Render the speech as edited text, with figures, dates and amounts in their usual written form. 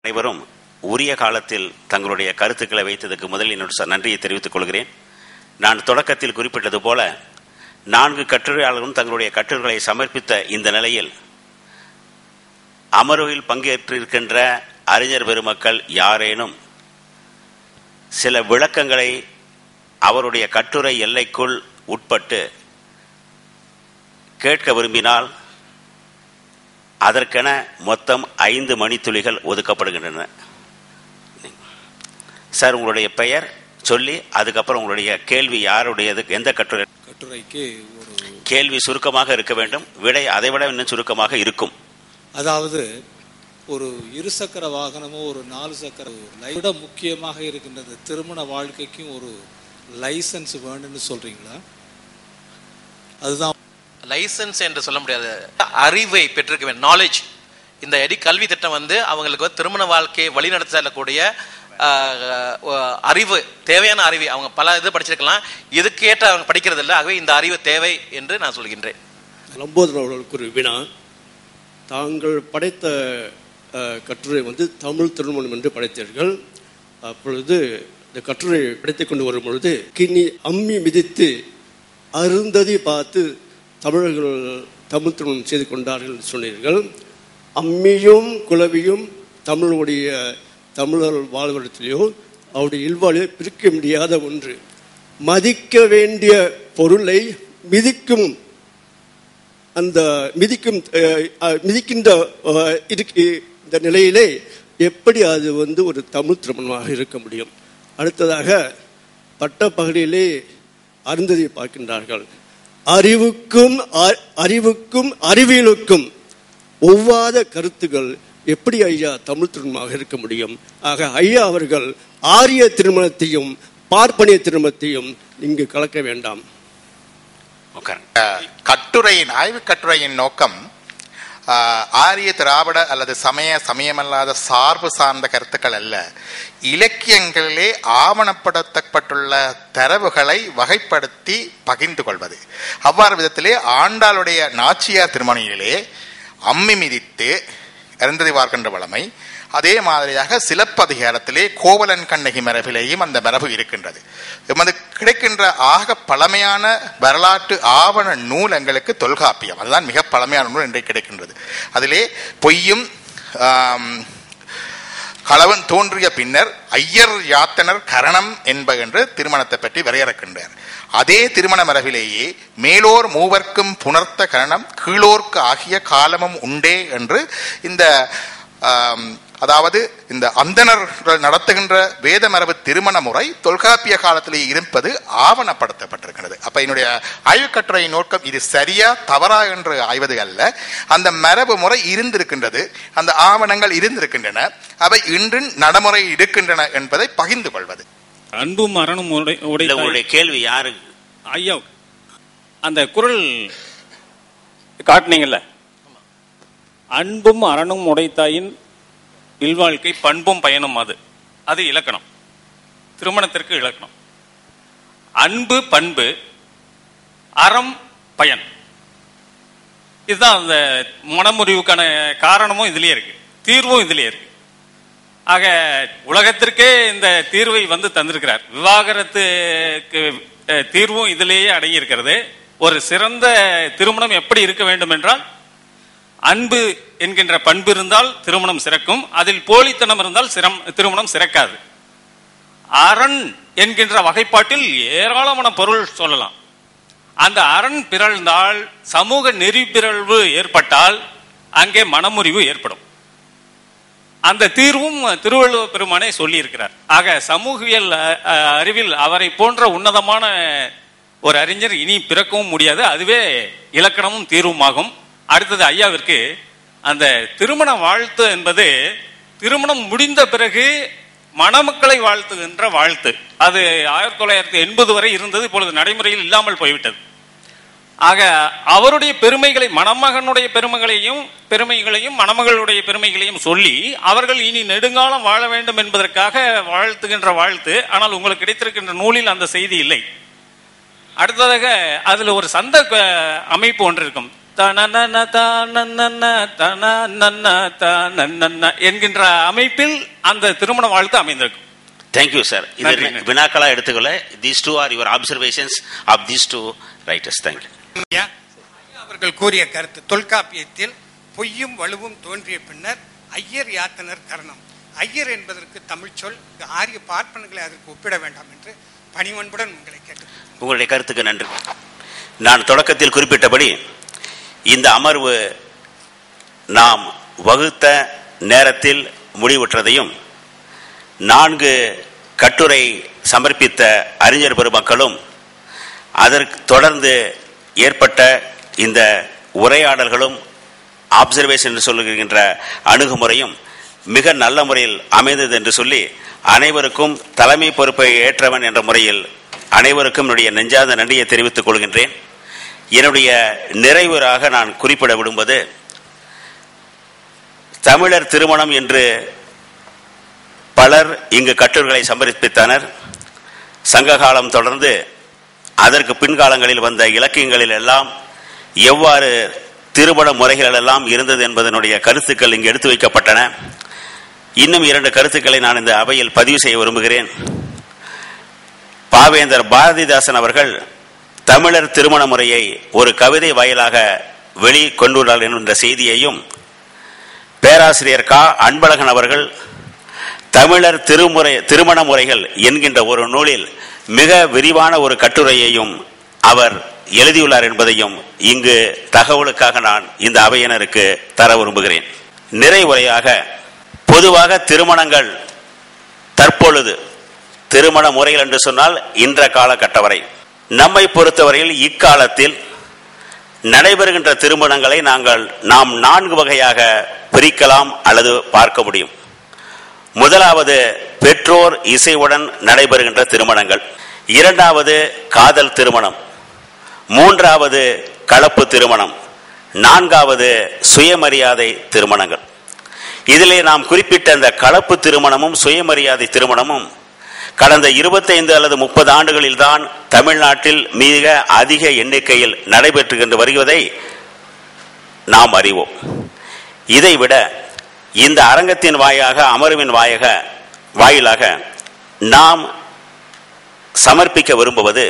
அனைவரும் உரிய காலத்தில் தங்களுடைய கருத்துக்களை வைத்ததற்கு முதலில் என்னோட நன்றியை தெரிவித்துக் கொள்கிறேன். நான் தொடக்கத்தில் குறிப்பிட்டது போல 4 கட்டுரையாளர்களும் தங்களுடைய கட்டுரைகளை சமர்ப்பித்த இந்த நிலையில் அமர்வில் பங்கேற்றிருக்கின்ற அறிஞர் பெருமக்கள் யாரேனும் சில விளக்கங்களை அவருடைய கட்டுரை எல்லைக்குள் உட்பட்டு கேட்க விரும்பினால் அதற்கென மொத்தம் 5 மணித்துளிகள் ஒதுக்கப்படுகின்றன. சார், உங்களுடைய பெயர் சொல்லி அதுக்கப்புறம் உங்களுடைய கேள்வி யாருடையது, எந்த கட்டுரைக்கு கேள்வி சுருக்கமாக இருக்க வேண்டும், விடை அதைவிட இன்னும் சுருக்கமாக இருக்கும். அதாவது ஒரு இருசக்கர வாகனமோ ஒரு 4 சக்கர விட முக்கியமாக இருக்கின்றது திருமண வாழ்க்கைக்கும் ஒரு லைசன்ஸ் வேணும்னு சொல்றீங்களா? அதுதான் லைசன்ஸ் என்று சொல்ல முடியாது, அறிவை பெற்றிருக்க வேண்டும், நாலேஜ். இந்த கல்வி திட்டம் அவங்களுக்கு திருமண வாழ்க்கையை வழிநடத்தி செல்லக்கூடிய அறிவு, தேவையான அறிவு. அவங்க பல இது படிச்சிருக்கலாம், இதுக்கேற்ற அவங்க படிக்கிறது இல்லை. ஆகவே இந்த அறிவு தேவை என்று நான் சொல்கின்றேன். லம்போதரன் அவர்களுக்கு ஒரு வினா. தாங்கள் படைத்த கட்டுரை தமிழ் திருமணம் என்று படைத்தீர்கள். அப்பொழுது இந்த கட்டுரை படைத்துக் கொண்டு வரும் பொழுது கிண்ணி அம்மி மிதித்து அருந்ததி பார்த்து தமிழர்கள் தமிழ் திருமணம் செய்து கொண்டார்கள் என்று சொன்னீர்கள். அம்மியும் குலவியும் தமிழர் வாழ்வடத்திலேயோ அவருடைய இல்வாழியோ பிரிக்க முடியாத ஒன்று. மதிக்க வேண்டிய பொருளை மிதிக்கும் அந்த மிதிக்கின்ற இந்த நிலையிலே எப்படி அது ஒரு தமிழ் திருமணமாக இருக்க முடியும்? அடுத்ததாக பட்டப்பகலிலே அருந்ததி பார்க்கின்றார்கள். அறிவுக்கும் அறிவியலுக்கும் ஒவ்வாத கருத்துக்கள் எப்படி ஐயா தமிழ் திருமணமாக இருக்க முடியும்? ஆக ஐயா அவர்கள் ஆரிய திருமணத்தையும் பார்ப்பனிய திருமணத்தையும் இங்கு கலக்க வேண்டாம். கட்டுரையின் ஆய்வு கட்டுரையின் நோக்கம் ஆரிய திராவிட அல்லது சமயமல்லாத சார்பு சார்ந்த கருத்துக்கள் அல்ல. இலக்கியங்களிலே ஆவணப்படுத்தப்பட்டுள்ள தரவுகளை வகைப்படுத்தி பகிர்ந்து கொள்வது. அவ்வாறு விதத்திலே ஆண்டாளுடைய நாச்சியார் திருமணியிலே அம்மி மிதித்து அருந்ததி பார்க்கின்ற வளமை, அதே மாதிரியாக சிலப்பதிகாரத்திலே கோவலன் கண்ணகி மரபிலேயும் அந்த மரபு இருக்கின்றது. எமது கிடைக்கின்ற ஆக பழமையான வரலாற்று ஆவண நூல் எங்களுக்கு தொல்காப்பியம். அதுதான் மிக பழமையான நூல் இன்றைக்கு கிடைக்கின்றது. அதிலே பொய்யும் களவன் தோன்றிய பின்னர் ஐயர் யாத்தனர் கரணம் என்று திருமணத்தை பற்றி வரையறுக்கின்றார். அதே திருமண மரபிலேயே மேலோர் மூவர்க்கும் புணர்த்த கரணம் கீழோர்க்கு ஆகிய காலமும் உண்டே என்று அதாவது இந்த அந்தணர்கள் நடத்துகின்ற வேத மரபு திருமண முறை தொல்காப்பிய காலத்திலே இருப்பது ஆவணப்படுத்தப்பட்டிருக்கிறது. அப்ப என்னுடைய ஆய்வுக்கட்டுரையின் நோக்கம் இது சரியா தவறா என்று ஆய்வது அல்ல. அந்த மரபு முறை இருந்திருக்கின்றது, அந்த ஆவணங்கள் இருந்திருக்கின்றன, அவை இன்று நடைமுறை இருக்கின்றன என்பதை பகிர்ந்து கொள்வது. அன்பும் அரணும் உடைய கேள்வி யாரு ஐயா? அந்த குரல் காட்டினீங்கல்ல, அன்பும் அரணும் உடைத்தாயின் இல்வாழ்க்கை பண்பும் பயனும், அது இலக்கணம், திருமணத்திற்கு இலக்கணம். அன்பு பண்பு, அறம் பயன், இதுதான் அந்த மனமுறிவுக்கான காரணமும் இதுலயே இருக்கு, தீர்வும் இதுலயே இருக்கு. ஆக உலகத்திற்கே இந்த தீர்வை தந்திருக்கிறார். விவாகரத்துக்கு தீர்வும் இதிலேயே அடங்கி இருக்கிறது. ஒரு சிறந்த திருமணம் எப்படி இருக்க வேண்டும் என்றால், அன்பு என்கின்ற பண்பு இருந்தால் திருமணம் சிறக்கும், அதில் போலித்தனம் இருந்தால் திருமணம் சிறக்காது. அரண் என்கின்ற வகைப்பாட்டில் ஏராளமான பொருள் சொல்லலாம். அந்த அரண் பிறழ்ந்தால், சமூக நெறி பிறழ்வு ஏற்பட்டால் அங்கே மனமுறிவு ஏற்படும். அந்த தீர்வும் திருவள்ளுவர் பெருமானே சொல்லி இருக்கிறார். ஆக சமூகவியல் அறிவில் அவரை போன்ற உன்னதமான ஒரு அறிஞர் இனி பிறக்கவும் முடியாது. அதுவே இலக்கணமும் தீர்வுமாகும். அடுத்தது ஐயாவிற்கு, அந்த திருமண வாழ்த்து என்பது திருமணம் முடிந்த பிறகு மணமக்களை வாழ்த்துகின்ற வாழ்த்து. அது 1980 வரை இருந்தது, இப்பொழுது நடைமுறையில் இல்லாமல் போய்விட்டது. ஆக அவருடைய பெருமைகளை, மணமகனுடைய பெருமைகளையும் மணமகளுடைய பெருமைகளையும் சொல்லி அவர்கள் இனி நெடுங்காலம் வாழ வேண்டும் என்பதற்காக வாழ்த்துகின்ற வாழ்த்து. ஆனால் உங்களுக்கு கிடைத்திருக்கின்ற நூலில் அந்த செய்தி இல்லை. அடுத்ததாக அதில் ஒரு சந்த அமைப்பு ஒன்று இருக்கும். என்கின்ற அமைப்பில் அந்த திருமண வாழ்க்கை அமைந்திருக்கும். Thank you sir. இது வினாக்களா எடுத்துக்கொள்ள these two are your observations of these two writers. thank you. அவர்கள் கூறிய கருத்து தொல்காப்பியத்தில் பொய்யும் வலுவும் தோன்றிய பின்னர் ஐயர் யாத்தனர் கரணம். ஐயர் என்பதற்கு தமிழ் சொல், ஆரிய பார்ப்பனர்களை அதற்கு ஒப்பிட வேண்டாம் என்று பணிவன்புடன் உங்களை கேட்டு. உங்களுடைய கருத்துக்கு நன்றி. நான் தொடக்கத்தில் குறிப்பிட்டபடி இந்த அமர்வு நாம் வகுத்த நேரத்தில் முடிவுற்றதையும் 4 கட்டுரை சமர்ப்பித்த அறிஞர் பெருமக்களும் அதற்கு தொடர்ந்து ஏற்பட்ட இந்த உரையாடல்களும் ஆப்சர்வேஷன் என்று சொல்லுகின்ற அணுகுமுறையும் மிக நல்ல முறையில் அமைந்தது என்று சொல்லி அனைவருக்கும் தலைமை பொறுப்பை ஏற்றவன் என்ற முறையில் அனைவருக்கும் என்னுடைய நெஞ்சார்ந்த நன்றியை தெரிவித்துக் கொள்கின்றேன். என்னுடைய நிறைவுறாக நான் குறிப்பிட விடுவது, தமிழர் திருமணம் என்று பலர் இங்கு கட்டுரைகளை சமர்ப்பித்தனர். சங்ககாலம் தொடர்ந்து அதற்கு பின்காலங்களில் வந்த இலக்கியங்களில் எல்லாம் எவ்வாறு திருமண முறைகள் எல்லாம் இருந்தது என்பதனுடைய கருத்துக்கள் இங்கு எடுத்து வைக்கப்பட்டன. இன்னும் 2 கருத்துக்களை நான் இந்த அவையில் பதிவு செய்ய விரும்புகிறேன். பாவேந்தர் பாரதிதாசன் அவர்கள் தமிழர் திருமண முறையை ஒரு கவிதை வாயிலாக வெளிக்கொண்டுள்ளார் என்ற செய்தியையும், பேராசிரியர் கா அன்பழகன் அவர்கள் தமிழர் திருமண முறைகள் என்கின்ற ஒரு நூலில் மிக விரிவான ஒரு கட்டுரையையும் அவர் எழுதியுள்ளார் என்பதையும் இங்கு தகவலுக்காக நான் இந்த அவையினருக்கு தர விரும்புகிறேன். நிறைவுரையாக, பொதுவாக திருமணங்கள் தற்பொழுது திருமண முறைகள் என்று சொன்னால் இன்ற காலகட்டவரை நம்மை பொறுத்தவரையில் இக்காலத்தில் நடைபெறுகின்ற திருமணங்களை நாம் 4 வகையாக பிரிக்கலாம் அல்லது பார்க்க முடியும். முதலாவது பெற்றோர் இசைவுடன் நடைபெறுகின்ற திருமணங்கள், 2வது காதல் திருமணம், 3வது கலப்பு திருமணம், 4வது சுயமரியாதை திருமணங்கள். இதிலே நாம் குறிப்பிட்ட இந்த கலப்பு திருமணமும் சுயமரியாதை திருமணமும் கடந்த 25 அல்லது 30 ஆண்டுகளில் தான் தமிழ்நாட்டில் மிக அதிக எண்ணிக்கையில் நடைபெற்று வருவதை நாம் அறிவோம். இதைவிட இந்த அரங்கத்தின் வாயிலாக, அமர்வின் வாயிலாக நாம் சமர்ப்பிக்க விரும்புவது,